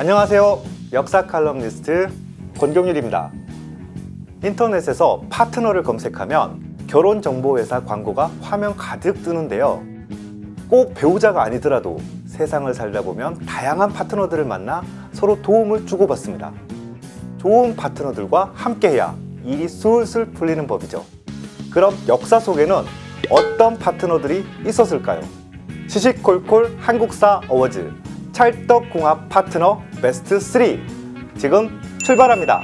안녕하세요. 역사 칼럼니스트 권경률입니다. 인터넷에서 파트너를 검색하면 결혼정보회사 광고가 화면 가득 뜨는데요. 꼭 배우자가 아니더라도 세상을 살다 보면 다양한 파트너들을 만나 서로 도움을 주고받습니다. 좋은 파트너들과 함께해야 일이 술술 풀리는 법이죠. 그럼 역사 속에는 어떤 파트너들이 있었을까요? 시시콜콜 한국사 어워즈 찰떡궁합 파트너 베스트 3 지금 출발합니다.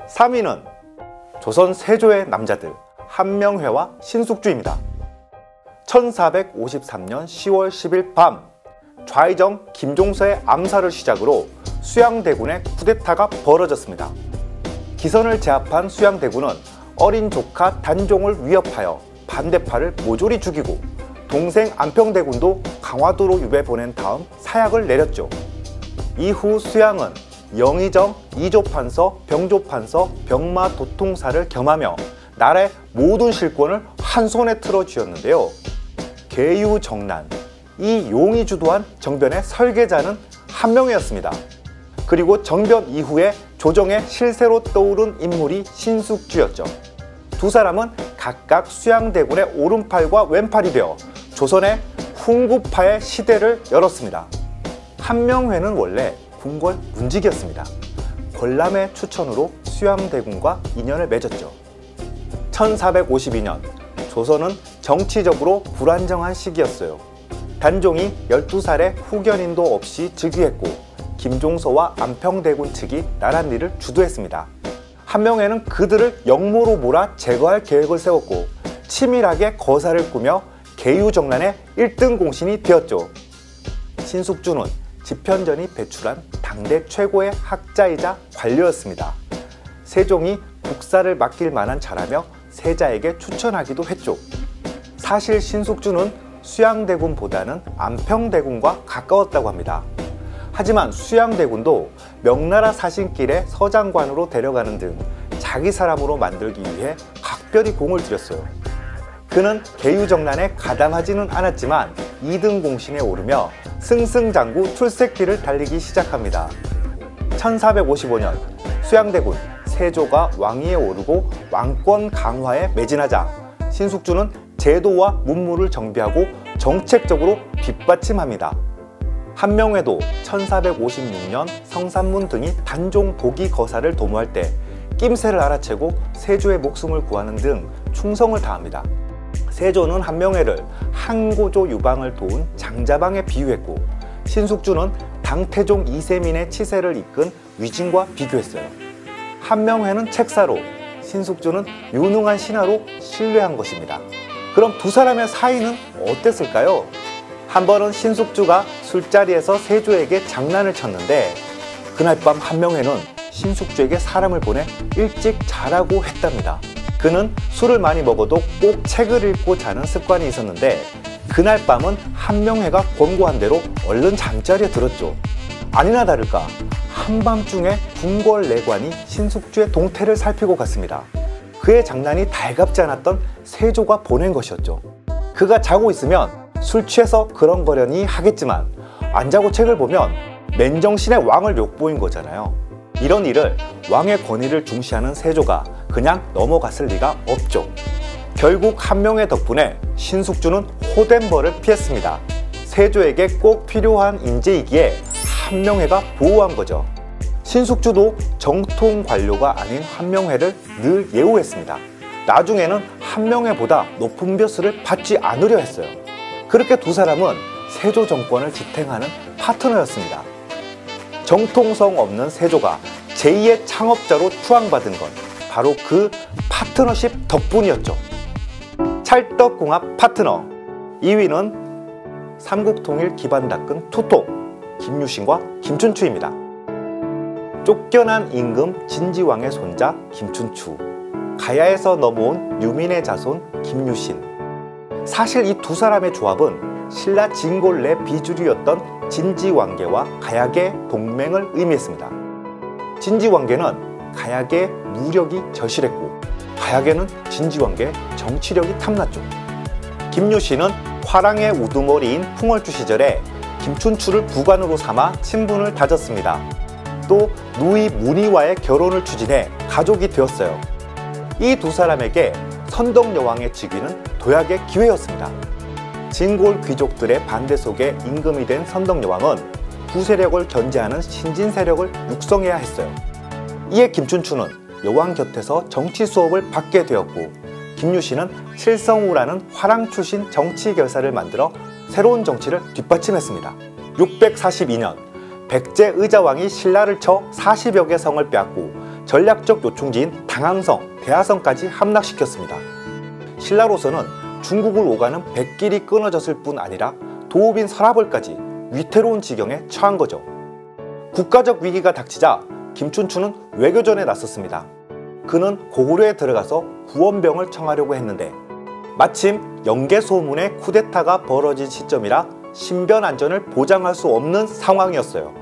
3위는 조선 세조의 남자들 한명회와 신숙주입니다. 1453년 10월 10일 밤 좌의정 김종서의 암살을 시작으로 수양대군의 쿠데타가 벌어졌습니다. 기선을 제압한 수양대군은 어린 조카 단종을 위협하여 반대파를 모조리 죽이고 동생 안평대군도 강화도로 유배 보낸 다음 사약을 내렸죠. 이후 수양은 영의정, 이조판서, 병조판서, 병마도통사를 겸하며 나라의 모든 실권을 한 손에 틀어 쥐었는데요. 계유정난, 이 용이 주도한 정변의 설계자는 한명회였습니다. 그리고 정변 이후에 조정의 실세로 떠오른 인물이 신숙주였죠. 두 사람은 각각 수양대군의 오른팔과 왼팔이 되어 조선의 훈구파의 시대를 열었습니다. 한명회는 원래 궁궐 문직이었습니다. 권람의 추천으로 수양대군과 인연을 맺었죠. 1452년 조선은 정치적으로 불안정한 시기였어요. 단종이 12살의 후견인도 없이 즉위했고 김종서와 안평대군 측이 나랏일을 주도했습니다. 한명회는 그들을 역모로 몰아 제거할 계획을 세웠고 치밀하게 거사를 꾸며 계유정난의 1등 공신이 되었죠. 신숙주는 집현전이 배출한 당대 최고의 학자이자 관료였습니다. 세종이 국사를 맡길 만한 자라며 세자에게 추천하기도 했죠. 사실 신숙주는 수양대군보다는 안평대군과 가까웠다고 합니다. 하지만 수양대군도 명나라 사신길에 서장관으로 데려가는 등 자기 사람으로 만들기 위해 각별히 공을 들였어요. 그는 계유정난에 가담하지는 않았지만 2등 공신에 오르며 승승장구 출세길을 달리기 시작합니다. 1455년 수양대군 세조가 왕위에 오르고 왕권 강화에 매진하자 신숙주는 제도와 문무를 정비하고 정책적으로 뒷받침합니다. 한명회도 1456년 성산문 등이 단종 도기 거사를 도모할 때 낌새를 알아채고 세조의 목숨을 구하는 등 충성을 다합니다. 세조는 한명회를 한고조 유방을 도운 장자방에 비유했고 신숙주는 당태종 이세민의 치세를 이끈 위진과 비교했어요. 한명회는 책사로, 신숙주는 유능한 신하로 신뢰한 것입니다. 그럼 두 사람의 사이는 어땠을까요? 한 번은 신숙주가 술자리에서 세조에게 장난을 쳤는데 그날 밤 한명회는 신숙주에게 사람을 보내 일찍 자라고 했답니다. 그는 술을 많이 먹어도 꼭 책을 읽고 자는 습관이 있었는데 그날 밤은 한명회가 권고한 대로 얼른 잠자리에 들었죠. 아니나 다를까 한밤중에 궁궐 내관이 신숙주의 동태를 살피고 갔습니다. 그의 장난이 달갑지 않았던 세조가 보낸 것이었죠. 그가 자고 있으면 술 취해서 그런거려니 하겠지만 안 자고 책을 보면 맨정신의 왕을 욕보인 거잖아요. 이런 일을 왕의 권위를 중시하는 세조가 그냥 넘어갔을 리가 없죠. 결국 한명회 덕분에 신숙주는 호된 벌을 피했습니다. 세조에게 꼭 필요한 인재이기에 한명회가 보호한 거죠. 신숙주도 정통 관료가 아닌 한명회를 늘 예우했습니다. 나중에는 한명회보다 높은 벼슬을 받지 않으려 했어요. 그렇게 두 사람은 세조 정권을 지탱하는 파트너였습니다. 정통성 없는 세조가 제2의 창업자로 추앙받은 건 바로 그 파트너십 덕분이었죠. 찰떡궁합 파트너 2위는 삼국통일 기반 닦은 투톱 김유신과 김춘추입니다. 쫓겨난 임금 진지왕의 손자 김춘추, 가야에서 넘어온 유민의 자손 김유신. 사실 이 두 사람의 조합은 신라 진골내 비주류였던 진지왕계와 가야계 동맹을 의미했습니다. 진지왕계는 가야계 무력이 저실했고 가야계는 진지왕계 정치력이 탐났죠. 김유신은 화랑의 우두머리인 풍월주 시절에 김춘추를 부관으로 삼아 친분을 다졌습니다. 또 누이 문희와의 결혼을 추진해 가족이 되었어요. 이 두 사람에게 선덕여왕의 즉위는 도약의 기회였습니다. 진골 귀족들의 반대 속에 임금이 된 선덕여왕은 구세력을 견제하는 신진 세력을 육성해야 했어요. 이에 김춘추는 여왕 곁에서 정치 수업을 받게 되었고, 김유신은 실성우라는 화랑 출신 정치 결사를 만들어 새로운 정치를 뒷받침했습니다. 642년 백제 의자왕이 신라를 쳐 40여 개 성을 빼앗고 전략적 요충지인 당항성, 대하성까지 함락시켰습니다. 신라로서는 중국을 오가는 백길이 끊어졌을 뿐 아니라 도읍인 서라벌까지 위태로운 지경에 처한 거죠. 국가적 위기가 닥치자 김춘추는 외교전에 나섰습니다. 그는 고구려에 들어가서 구원병을 청하려고 했는데 마침 영계소문의 쿠데타가 벌어진 시점이라 신변 안전을 보장할 수 없는 상황이었어요.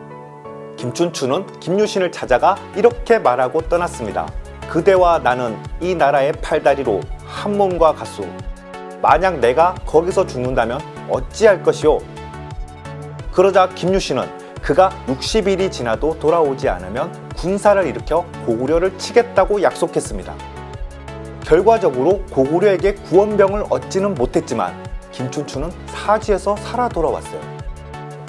김춘추는 김유신을 찾아가 이렇게 말하고 떠났습니다. 그대와 나는 이 나라의 팔다리로 한 몸과 같소. 만약 내가 거기서 죽는다면 어찌할 것이오? 그러자 김유신은 그가 60일이 지나도 돌아오지 않으면 군사를 일으켜 고구려를 치겠다고 약속했습니다. 결과적으로 고구려에게 구원병을 얻지는 못했지만 김춘추는 사지에서 살아 돌아왔어요.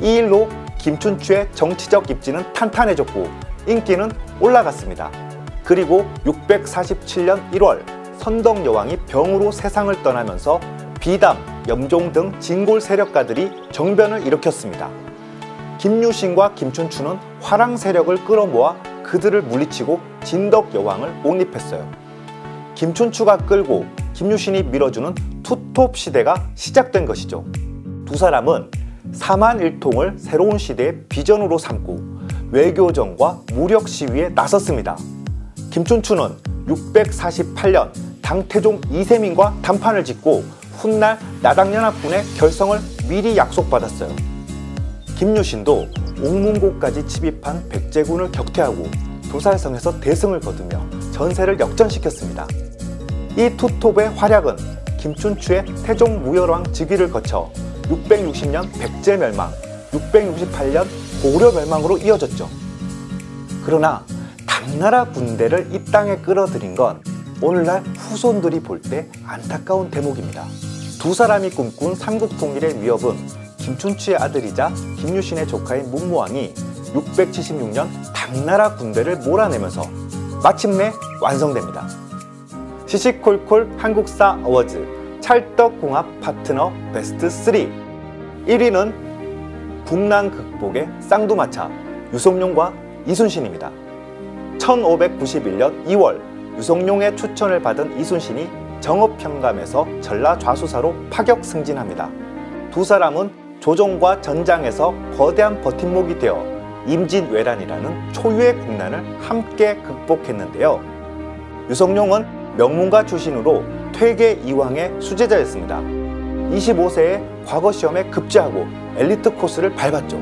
이 일로 김춘추의 정치적 입지는 탄탄해졌고 인기는 올라갔습니다. 그리고 647년 1월 선덕여왕이 병으로 세상을 떠나면서 비담, 염종 등 진골 세력가들이 정변을 일으켰습니다. 김유신과 김춘추는 화랑 세력을 끌어모아 그들을 물리치고 진덕여왕을 옹립했어요. 김춘추가 끌고 김유신이 밀어주는 투톱 시대가 시작된 것이죠. 두 사람은 사만일통을 새로운 시대의 비전으로 삼고 외교전과 무력 시위에 나섰습니다. 김춘추는 648년 당태종 이세민과 단판을 짓고 훗날 나당연합군의 결성을 미리 약속받았어요. 김유신도 옥문고까지 침입한 백제군을 격퇴하고 도살성에서 대승을 거두며 전세를 역전시켰습니다. 이 투톱의 활약은 김춘추의 태종 무열왕 즉위를 거쳐 660년 백제 멸망, 668년 고구려 멸망으로 이어졌죠. 그러나 당나라 군대를 이 땅에 끌어들인 건 오늘날 후손들이 볼 때 안타까운 대목입니다. 두 사람이 꿈꾼 삼국 통일의 위협은 김춘추의 아들이자 김유신의 조카인 문무왕이 676년 당나라 군대를 몰아내면서 마침내 완성됩니다. 시시콜콜 한국사 어워즈 찰떡궁합 파트너 베스트 3 1위는 국난 극복의 쌍두마차 유성룡과 이순신입니다. 1591년 2월 유성룡의 추천을 받은 이순신이 정읍평감에서 전라좌수사로 파격 승진합니다. 두 사람은 조정과 전장에서 거대한 버팀목이 되어 임진왜란이라는 초유의 국난을 함께 극복했는데요. 유성룡은 명문가 출신으로 퇴계 이황의 수제자였습니다. 25세에 과거 시험에 급제하고 엘리트 코스를 밟았죠.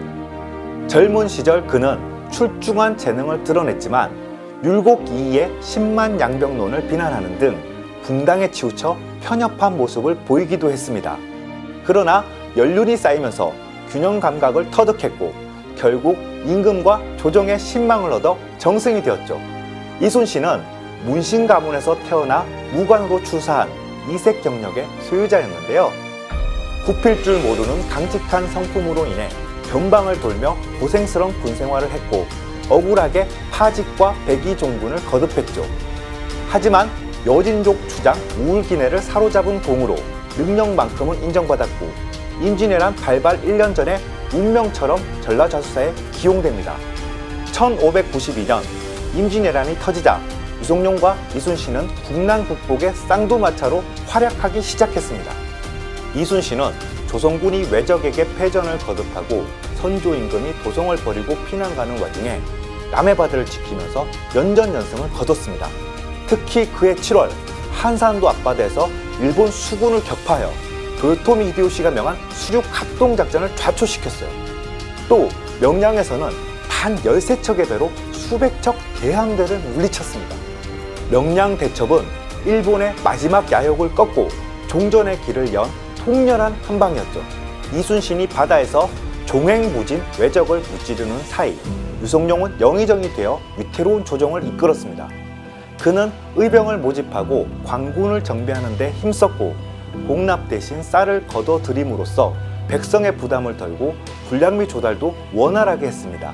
젊은 시절 그는 출중한 재능을 드러냈지만 율곡이이의 10만 양병론을 비난하는 등 붕당에 치우쳐 편협한 모습을 보이기도 했습니다. 그러나 연륜이 쌓이면서 균형 감각을 터득했고 결국 임금과 조정의 신망을 얻어 정승이 되었죠. 이순신은 문신 가문에서 태어나 무관으로 출사한 이색 경력의 소유자였는데요. 굽힐 줄 모르는 강직한 성품으로 인해 변방을 돌며 고생스러운 군생활을 했고 억울하게 파직과 백의종군을 거듭했죠. 하지만 여진족 주장 우울기내를 사로잡은 공으로 능력만큼은 인정받았고 임진왜란 발발 1년 전에 운명처럼 전라좌수사에 기용됩니다. 1592년 임진왜란이 터지자 유성룡과 이순신은 국난 극복의 쌍두마차로 활약하기 시작했습니다. 이순신은 조선군이 왜적에게 패전을 거듭하고 선조 임금이 도성을 버리고 피난 가는 와중에 남해바다를 지키면서 연전연승을 거뒀습니다. 특히 그해 7월 한산도 앞바다에서 일본 수군을 격파하여 도요토미 히데요시가 명한 수륙 합동작전을 좌초시켰어요. 또 명량에서는 단 13척의 배로 수백 척 대항대를 물리쳤습니다. 명량 대첩은 일본의 마지막 야욕을 꺾고 종전의 길을 연 통렬한 한방이었죠. 이순신이 바다에서 종횡무진 외적을 무찌르는 사이 유성룡은 영의정이 되어 위태로운 조정을 이끌었습니다. 그는 의병을 모집하고 관군을 정비하는 데 힘썼고 공납 대신 쌀을 걷어들임으로써 백성의 부담을 덜고 군량미 조달도 원활하게 했습니다.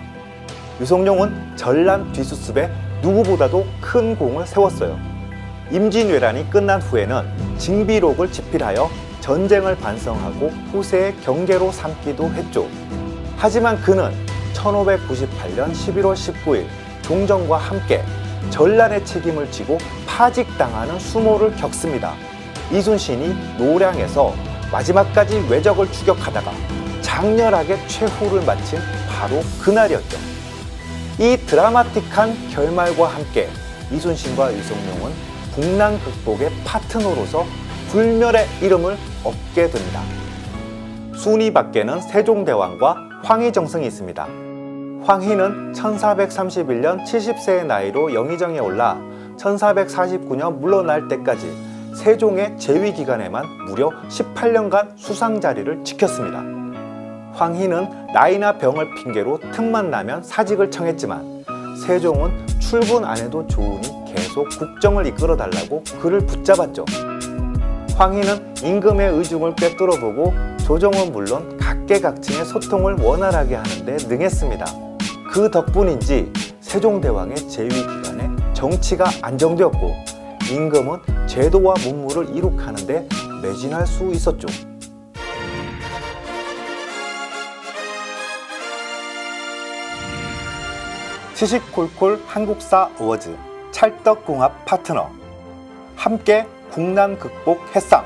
유성룡은 전란 뒤수습에 누구보다도 큰 공을 세웠어요. 임진왜란이 끝난 후에는 징비록을 집필하여 전쟁을 반성하고 후세의 경계로 삼기도 했죠. 하지만 그는 1598년 11월 19일 종전과 함께 전란의 책임을 지고 파직당하는 수모를 겪습니다. 이순신이 노량에서 마지막까지 외적을 추격하다가 장렬하게 최후를 마친 바로 그날이었죠. 이 드라마틱한 결말과 함께 이순신과 유성룡은 국난 극복의 파트너로서 불멸의 이름을 얻게 됩니다. 순위 밖에는 세종대왕과 황희정승이 있습니다. 황희는 1431년 70세의 나이로 영의정에 올라 1449년 물러날 때까지 세종의 재위 기간에만 무려 18년간 수상 자리를 지켰습니다. 황희는 나이나 병을 핑계로 틈만 나면 사직을 청했지만 세종은 출근 안 해도 좋으니 계속 국정을 이끌어 달라고 그를 붙잡았죠. 황희는 임금의 의중을 꿰뚫어보고 조정은 물론 각계각층의 소통을 원활하게 하는 데 능했습니다. 그 덕분인지 세종대왕의 재위 기간에 정치가 안정되었고 임금은 제도와 문무를 이룩하는 데 매진할 수 있었죠. 시시콜콜 한국사 어워즈 찰떡궁합 파트너 함께 국난 극복 했상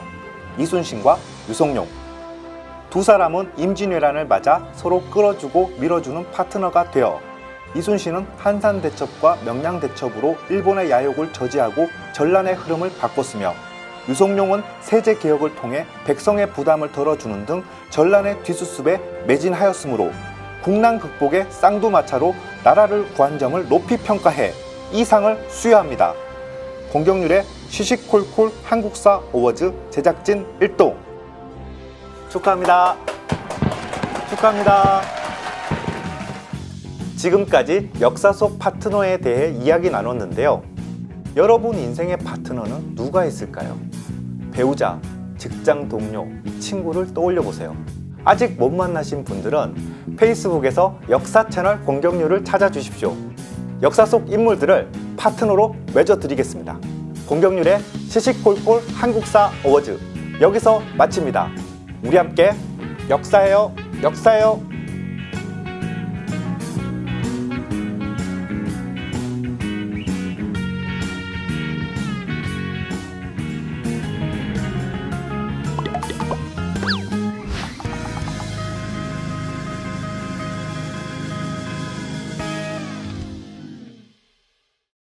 이순신과 유성룡 두 사람은 임진왜란을 맞아 서로 끌어주고 밀어주는 파트너가 되어 이순신은 한산대첩과 명량대첩으로 일본의 야욕을 저지하고 전란의 흐름을 바꿨으며 유성룡은 세제개혁을 통해 백성의 부담을 덜어주는 등 전란의 뒤수습에 매진하였으므로 국난 극복의 쌍두마차로 나라를 구한 점을 높이 평가해 이 상을 수여합니다. 공경률의 시시콜콜 한국사 어워즈 제작진 1동 축하합니다. 축하합니다. 지금까지 역사 속 파트너에 대해 이야기 나눴는데요. 여러분 인생의 파트너는 누가 있을까요? 배우자, 직장 동료, 친구를 떠올려 보세요. 아직 못 만나신 분들은 페이스북에서 역사 채널 공경률을 찾아주십시오. 역사 속 인물들을 파트너로 맺어드리겠습니다. 공경률의 시시콜콜 한국사 어워즈 여기서 마칩니다. 우리 함께 역사해요. 역사해요.